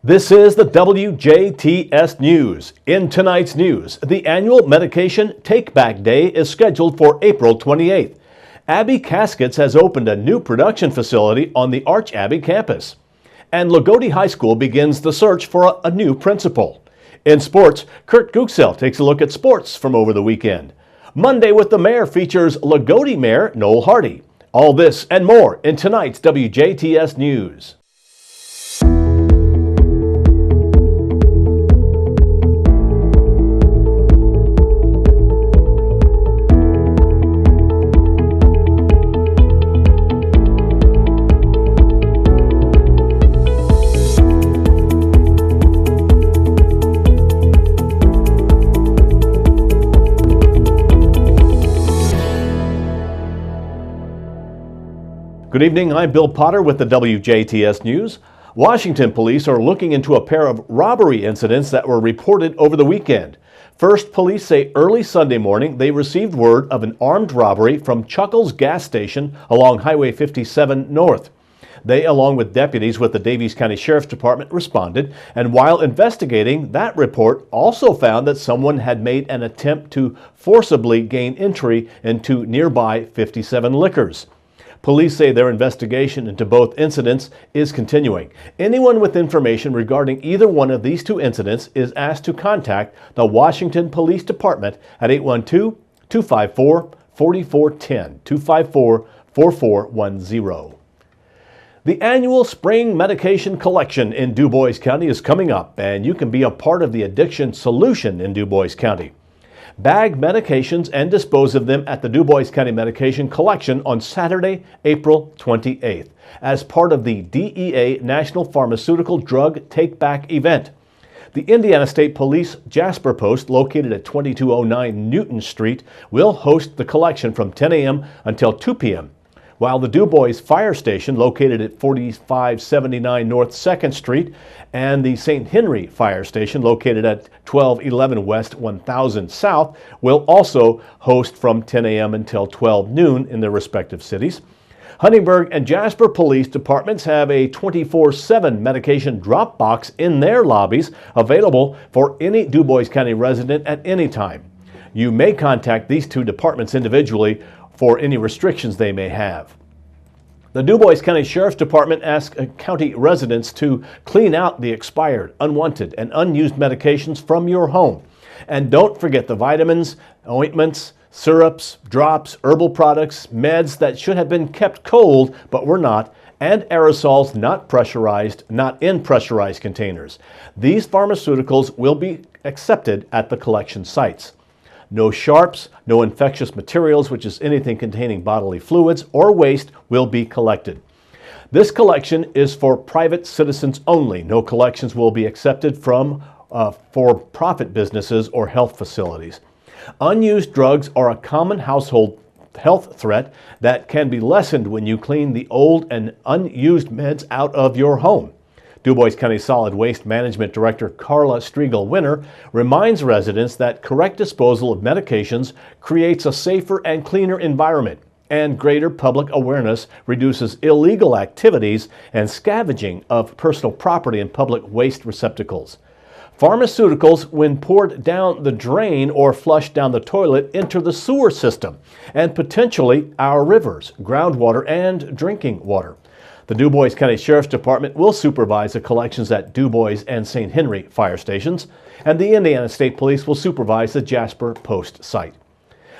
This is the WJTS News. In tonight's news, the annual Medication Take-Back Day is scheduled for April 28th. Abbey Caskets has opened a new production facility on the Arch Abbey campus. And Loogootee High School begins the search for a new principal. In sports, Kurt Guxell takes a look at sports from over the weekend. Monday with the Mayor features Loogootee Mayor Noel Hardy. All this and more in tonight's WJTS News. Good evening, I'm Bill Potter with the WJTS News. Washington police are looking into a pair of robbery incidents that were reported over the weekend. First, police say early Sunday morning they received word of an armed robbery from Chuckles gas station along Highway 57 North. They, along with deputies with the Daviess County Sheriff's Department, responded, and while investigating, that report also found that someone had made an attempt to forcibly gain entry into nearby 57 Liquors. Police say their investigation into both incidents is continuing. Anyone with information regarding either one of these two incidents is asked to contact the Washington Police Department at 812-254-4410, 254-4410. The annual spring medication collection in Dubois County is coming up, and you can be a part of the addiction solution in Dubois County. Bag medications and dispose of them at the Dubois County Medication Collection on Saturday, April 28th, as part of the DEA National Pharmaceutical Drug Take-Back event. The Indiana State Police Jasper Post, located at 2209 Newton Street, will host the collection from 10 a.m. until 2 p.m., while the Dubois Fire Station, located at 4579 North 2nd Street, and the St. Henry Fire Station, located at 1211 West 1000 South, will also host from 10 a.m. until 12 noon in their respective cities. Huntingburg and Jasper Police Departments have a 24/7 medication drop box in their lobbies available for any Dubois County resident at any time. You may contact these two departments individually for any restrictions they may have. The Dubois County Sheriff's Department asks county residents to clean out the expired, unwanted, and unused medications from your home. And don't forget the vitamins, ointments, syrups, drops, herbal products, meds that should have been kept cold but were not, and aerosols not in pressurized containers. These pharmaceuticals will be accepted at the collection sites. No sharps, no infectious materials, which is anything containing bodily fluids, or waste will be collected. This collection is for private citizens only. No collections will be accepted from for-profit businesses or health facilities. Unused drugs are a common household health threat that can be lessened when you clean the old and unused meds out of your home. Dubois County Solid Waste Management Director Carla Striegel-Winter reminds residents that correct disposal of medications creates a safer and cleaner environment, and greater public awareness reduces illegal activities and scavenging of personal property in public waste receptacles. Pharmaceuticals, when poured down the drain or flushed down the toilet, enter the sewer system and potentially our rivers, groundwater, and drinking water. The Dubois County Sheriff's Department will supervise the collections at Dubois and St. Henry fire stations, and the Indiana State Police will supervise the Jasper Post site.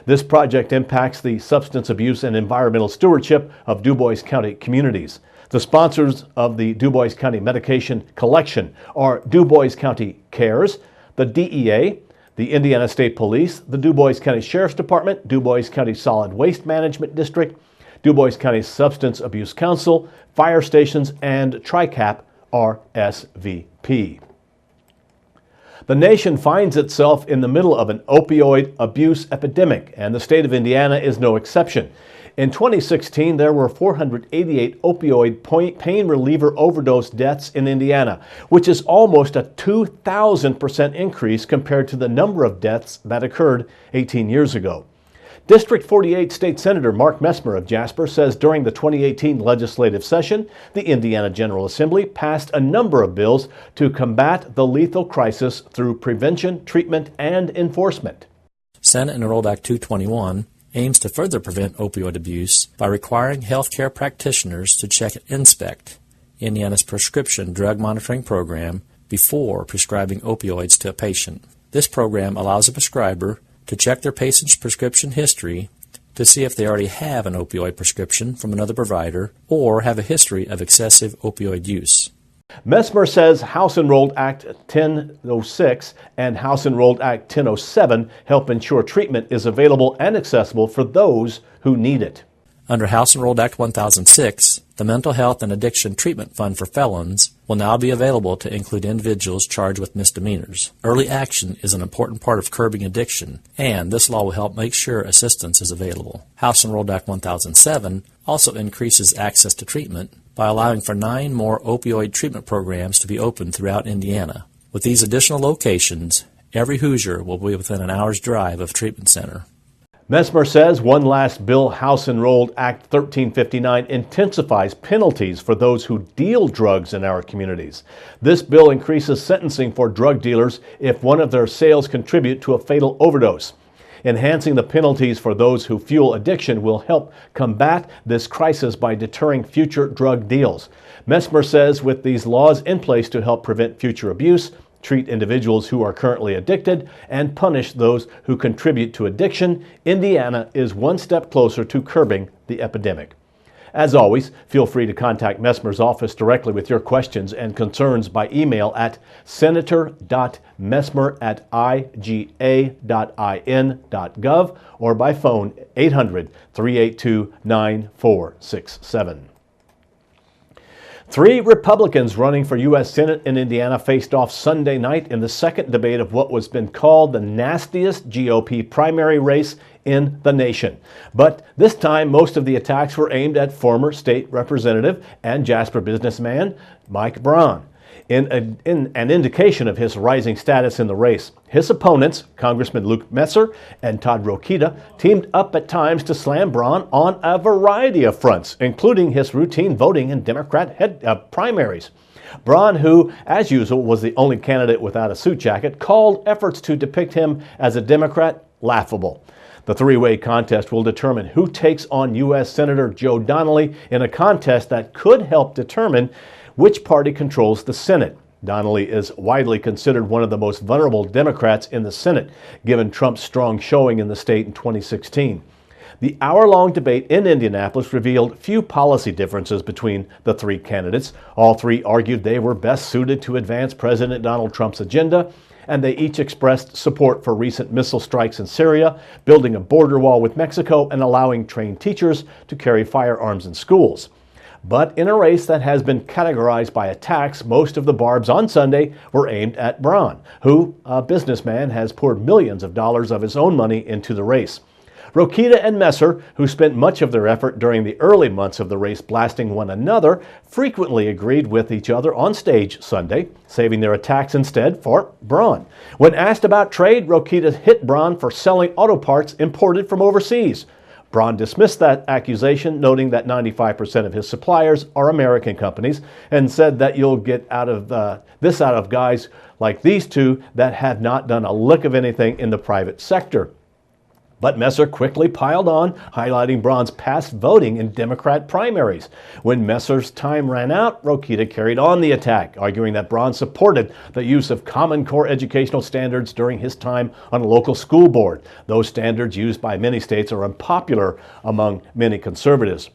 This project impacts the substance abuse and environmental stewardship of Dubois County communities. The sponsors of the Dubois County Medication Collection are Dubois County Cares, the DEA, the Indiana State Police, the Dubois County Sheriff's Department, Dubois County Solid Waste Management District, Dubois County Substance Abuse Council, fire stations, and TRICAP RSVP. The nation finds itself in the middle of an opioid abuse epidemic, and the state of Indiana is no exception. In 2016, there were 488 opioid pain reliever overdose deaths in Indiana, which is almost a 2,000% increase compared to the number of deaths that occurred 18 years ago. District 48 State Senator Mark Messmer of Jasper says during the 2018 legislative session, the Indiana General Assembly passed a number of bills to combat the lethal crisis through prevention, treatment, and enforcement. Senate Enrolled Act 221 aims to further prevent opioid abuse by requiring healthcare practitioners to check and inspect Indiana's prescription drug monitoring program before prescribing opioids to a patient. This program allows a prescriber to check their patient's prescription history to see if they already have an opioid prescription from another provider or have a history of excessive opioid use. Messmer says House Enrolled Act 1006 and House Enrolled Act 1007 help ensure treatment is available and accessible for those who need it. Under House Enrolled Act 1006, the Mental Health and Addiction Treatment Fund for felons will now be available to include individuals charged with misdemeanors. Early action is an important part of curbing addiction, and this law will help make sure assistance is available. House Enrolled Act 1007 also increases access to treatment by allowing for 9 more opioid treatment programs to be opened throughout Indiana. With these additional locations, every Hoosier will be within an hour's drive of a treatment center. Messmer says one last bill, House Enrolled Act 1359, intensifies penalties for those who deal drugs in our communities. This bill increases sentencing for drug dealers if one of their sales contribute to a fatal overdose. Enhancing the penalties for those who fuel addiction will help combat this crisis by deterring future drug deals. Messmer says with these laws in place to help prevent future abuse, treat individuals who are currently addicted, and punish those who contribute to addiction, Indiana is one step closer to curbing the epidemic. As always, feel free to contact Messmer's office directly with your questions and concerns by email at senator.messmer@iga.in.gov or by phone 800-382-9467. 3 Republicans running for U.S. Senate in Indiana faced off Sunday night in the second debate of what has been called the nastiest GOP primary race in the nation. But this time, most of the attacks were aimed at former state representative and Jasper businessman Mike Braun, in an indication of his rising status in the race. His opponents, Congressman Luke Messer and Todd Rokita, teamed up at times to slam Braun on a variety of fronts, including his routine voting in Democrat primaries. Braun, who, as usual, was the only candidate without a suit jacket, called efforts to depict him as a Democrat laughable. The three-way contest will determine who takes on U.S. Senator Joe Donnelly in a contest that could help determine which party controls the Senate. Donnelly is widely considered one of the most vulnerable Democrats in the Senate, given Trump's strong showing in the state in 2016. The hour-long debate in Indianapolis revealed few policy differences between the 3 candidates. All 3 argued they were best suited to advance President Donald Trump's agenda, and they each expressed support for recent missile strikes in Syria, building a border wall with Mexico, and allowing trained teachers to carry firearms in schools. But in a race that has been categorized by attacks, most of the barbs on Sunday were aimed at Braun, who, a businessman, has poured millions of dollars of his own money into the race. Rokita and Messer, who spent much of their effort during the early months of the race blasting one another, frequently agreed with each other on stage Sunday, saving their attacks instead for Braun. When asked about trade, Rokita hit Braun for selling auto parts imported from overseas. Braun dismissed that accusation, noting that 95% of his suppliers are American companies, and said that you'll get out of guys like these 2 that have not done a lick of anything in the private sector. But Messer quickly piled on, highlighting Braun's past voting in Democrat primaries. When Messer's time ran out, Rokita carried on the attack, arguing that Braun supported the use of Common Core educational standards during his time on a local school board. Those standards used by many states are unpopular among many conservatives.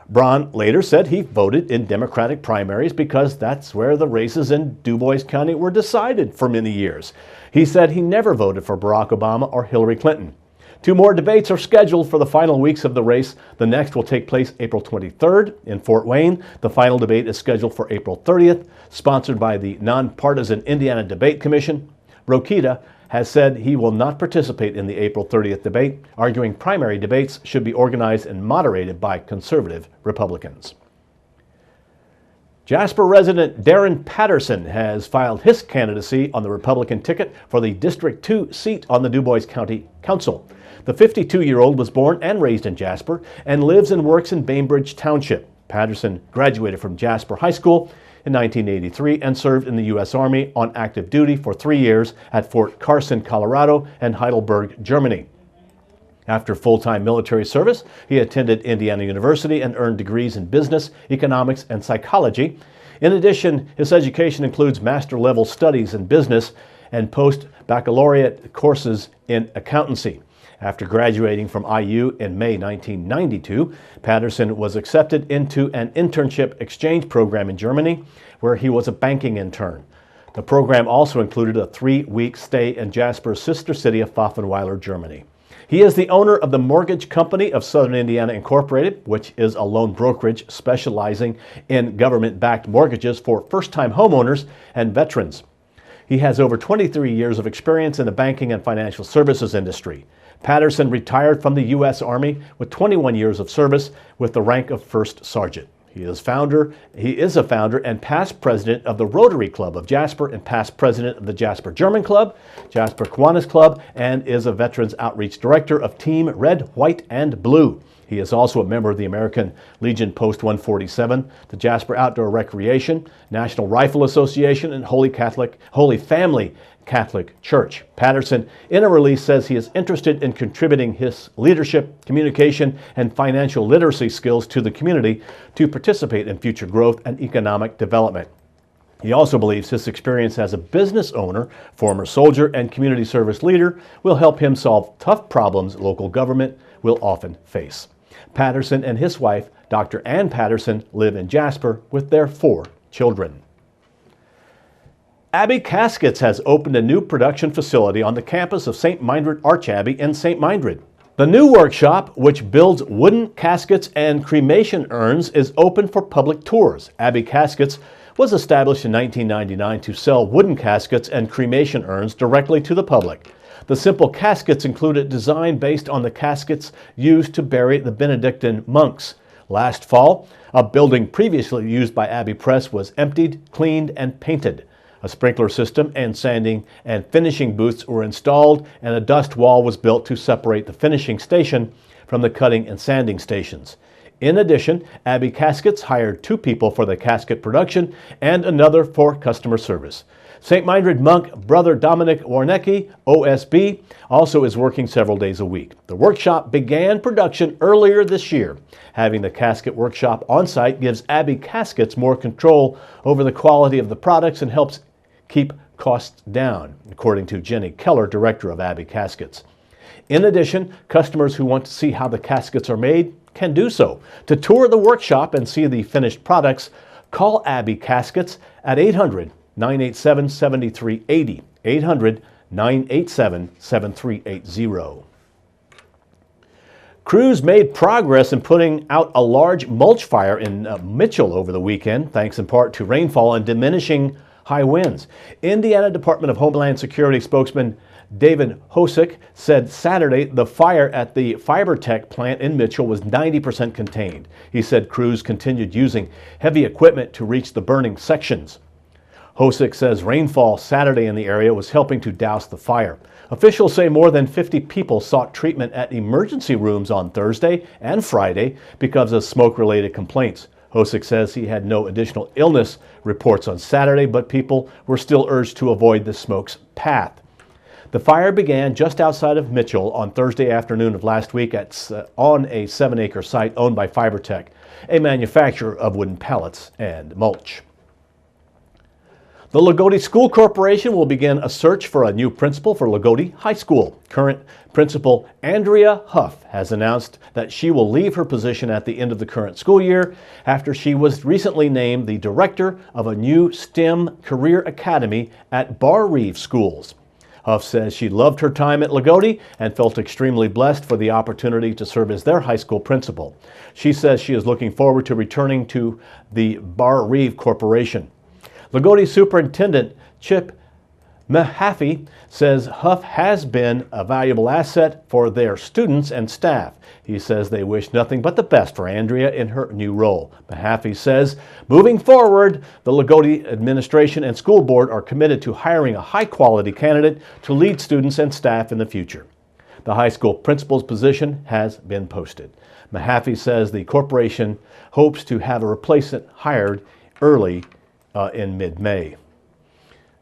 Braun later said he voted in Democratic primaries because that's where the races in Dubois County were decided for many years. He said he never voted for Barack Obama or Hillary Clinton. 2 more debates are scheduled for the final weeks of the race. The next will take place April 23rd in Fort Wayne. The final debate is scheduled for April 30th, sponsored by the nonpartisan Indiana Debate Commission. Rokita has said he will not participate in the April 30th debate, arguing primary debates should be organized and moderated by conservative Republicans. Jasper resident Darren Patterson has filed his candidacy on the Republican ticket for the District 2 seat on the Dubois County Council. The 52-year-old was born and raised in Jasper and lives and works in Bainbridge Township. Patterson graduated from Jasper High School in 1983 and served in the U.S. Army on active duty for 3 years at Fort Carson, Colorado, and Heidelberg, Germany. After full-time military service, he attended Indiana University and earned degrees in business, economics, and psychology. In addition, his education includes master-level studies in business and post-baccalaureate courses in accountancy. After graduating from IU in May 1992, Patterson was accepted into an internship exchange program in Germany, where he was a banking intern. The program also included a 3-week stay in Jasper's sister city of Pfaffenweiler, Germany. He is the owner of the Mortgage Company of Southern Indiana Incorporated, which is a loan brokerage specializing in government-backed mortgages for first-time homeowners and veterans. He has over 23 years of experience in the banking and financial services industry. Patterson retired from the U.S. Army with 21 years of service with the rank of First Sergeant. He is a founder and past president of the Rotary Club of Jasper and past president of the Jasper German Club, Jasper Kiwanis Club, and is a Veterans Outreach Director of Team Red, White, and Blue. He is also a member of the American Legion Post 147, the Jasper Outdoor Recreation, National Rifle Association, and Holy Family Catholic Church. Patterson, in a release, says he is interested in contributing his leadership, communication, and financial literacy skills to the community to participate in future growth and economic development. He also believes his experience as a business owner, former soldier, and community service leader will help him solve tough problems local government will often face. Patterson and his wife, Dr. Ann Patterson, live in Jasper with their 4 children. Abbey Caskets has opened a new production facility on the campus of St. Mindred Archabbey in St. Mindred. The new workshop, which builds wooden caskets and cremation urns, is open for public tours. Abbey Caskets was established in 1999 to sell wooden caskets and cremation urns directly to the public. The simple caskets include a design based on the caskets used to bury the Benedictine monks. Last fall, a building previously used by Abbey Press was emptied, cleaned, and painted. A sprinkler system and sanding and finishing booths were installed, and a dust wall was built to separate the finishing station from the cutting and sanding stations. In addition, Abbey Caskets hired 2 people for the casket production and another for customer service. St. Mindred monk Brother Dominic Warnecki, OSB, also is working several days a week. The workshop began production earlier this year. Having the casket workshop on site gives Abbey Caskets more control over the quality of the products and helps keep costs down, according to Jenny Keller, director of Abbey Caskets. In addition, customers who want to see how the caskets are made can do so. To tour the workshop and see the finished products, call Abbey Caskets at 800-987-7380, 800-987-7380. Crews made progress in putting out a large mulch fire in Mitchell over the weekend, thanks in part to rainfall and diminishing high winds. Indiana Department of Homeland Security spokesman David Hosick said Saturday the fire at the FiberTech plant in Mitchell was 90% contained. He said crews continued using heavy equipment to reach the burning sections. Hosick says rainfall Saturday in the area was helping to douse the fire. Officials say more than 50 people sought treatment at emergency rooms on Thursday and Friday because of smoke-related complaints. Hosick says he had no additional illness reports on Saturday, but people were still urged to avoid the smoke's path. The fire began just outside of Mitchell on Thursday afternoon of last week on a 7-acre site owned by FiberTech, a manufacturer of wooden pallets and mulch. The Loogootee School Corporation will begin a search for a new principal for Loogootee High School. Current principal Andrea Huff has announced that she will leave her position at the end of the current school year after she was recently named the director of a new STEM career academy at Bar Reeve Schools. Huff says she loved her time at Loogootee and felt extremely blessed for the opportunity to serve as their high school principal. She says she is looking forward to returning to the Bar Reeve Corporation. Loogootee Superintendent Chip Mahaffey says Huff has been a valuable asset for their students and staff. He says they wish nothing but the best for Andrea in her new role. Mahaffey says, moving forward, the Loogootee administration and school board are committed to hiring a high-quality candidate to lead students and staff in the future. The high school principal's position has been posted. Mahaffey says the corporation hopes to have a replacement hired early in mid-May.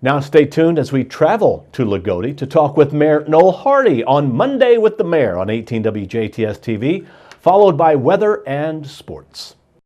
Now stay tuned as we travel to Loogootee to talk with Mayor Noel Hardy on Monday with the Mayor on 18 WJTS TV, followed by weather and sports.